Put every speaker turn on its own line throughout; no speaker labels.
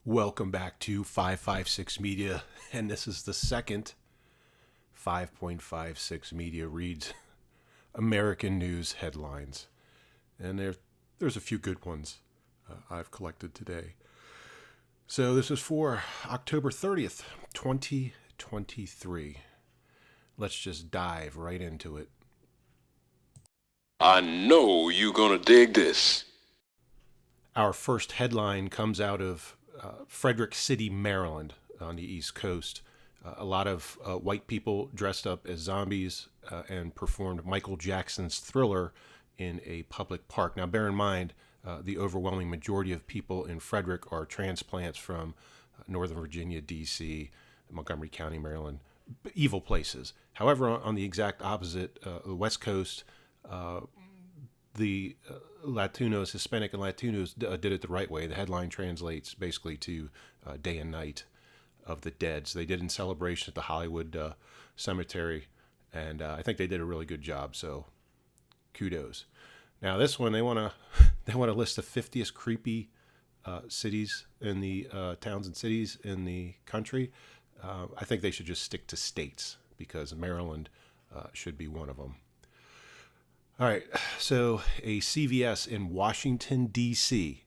Welcome back to 556 Media, and this is the second 5.56 Media reads American news headlines. And there's a few good ones I've collected today. So this is for October 30th, 2023. Let's just dive right into it.
I know you're gonna dig this.
Our first headline comes out of Frederick City, Maryland, on the East Coast. A lot of white people dressed up as zombies and performed Michael Jackson's Thriller in a public park. Now, bear in mind, the overwhelming majority of people in Frederick are transplants from Northern Virginia, D.C., Montgomery County, Maryland, evil places. However, on the exact opposite, the West Coast, the Latinos, Hispanic and Latinos did it the right way. The headline translates basically to Day and Night of the Dead. So they did in celebration at the Hollywood Cemetery, and I think they did a really good job. So kudos. Now this one, they want to list the 50th creepy cities in the towns and cities in the country. I think they should just stick to states because Maryland should be one of them. All right, so a CVS in Washington, D.C.,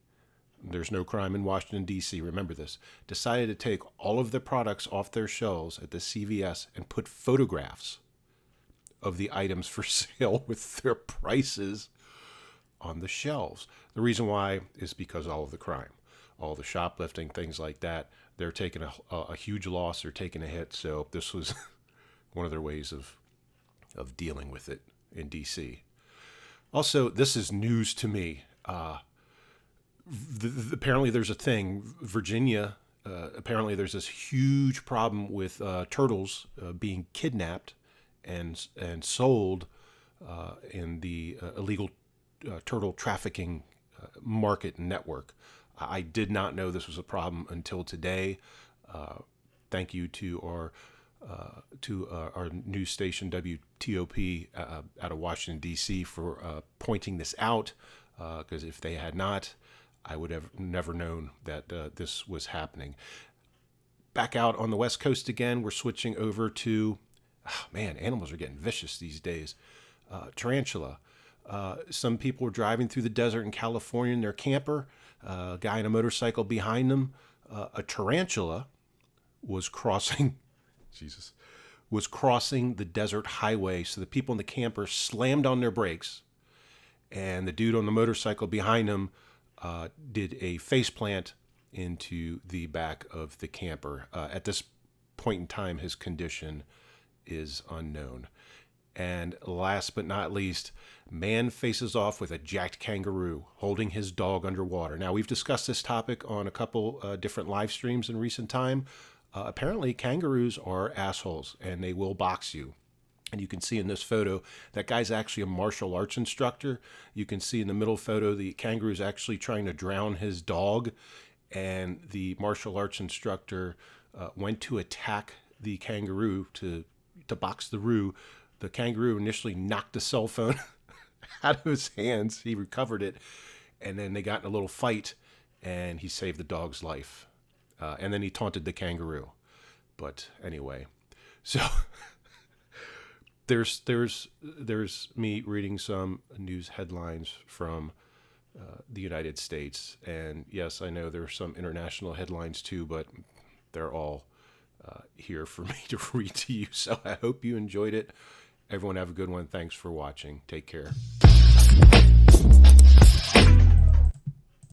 there's no crime in Washington, D.C., remember this, decided to take all of the products off their shelves at the CVS and put photographs of the items for sale with their prices on the shelves. The reason why is because all of the crime, all the shoplifting, things like that, they're taking a huge loss, they're taking a hit, so this was one of their ways of dealing with it in D.C. Also, this is news to me. Apparently there's a thing, Virginia, apparently there's this huge problem with turtles being kidnapped and sold in the illegal turtle trafficking market network. I did not know this was a problem until today. Thank you to our news station WTOP out of Washington, D.C. for pointing this out, because if they had not, I would have never known that this was happening. Back out on the West Coast again, we're switching over to, animals are getting vicious these days. Tarantula. Some people were driving through the desert in California in their camper. A guy on a motorcycle behind them. A tarantula was crossing the desert highway. So the people in the camper slammed on their brakes, and the dude on the motorcycle behind him did a faceplant into the back of the camper. At this point in time, his condition is unknown. And last but not least, man faces off with a jacked kangaroo holding his dog underwater. Now, we've discussed this topic on a couple different live streams in recent time. Apparently, kangaroos are assholes, and they will box you. And you can see in this photo, that guy's actually a martial arts instructor. You can see in the middle photo, the kangaroo is actually trying to drown his dog. And the martial arts instructor went to attack the kangaroo to box the roo. The kangaroo initially knocked the cell phone out of his hands. He recovered it. And then they got in a little fight, and he saved the dog's life. And then he taunted the kangaroo. But anyway, so there's me reading some news headlines from the United States. And yes, I know there are some international headlines too, but they're all here for me to read to you. So I hope you enjoyed it. Everyone have a good one. Thanks for watching. Take care.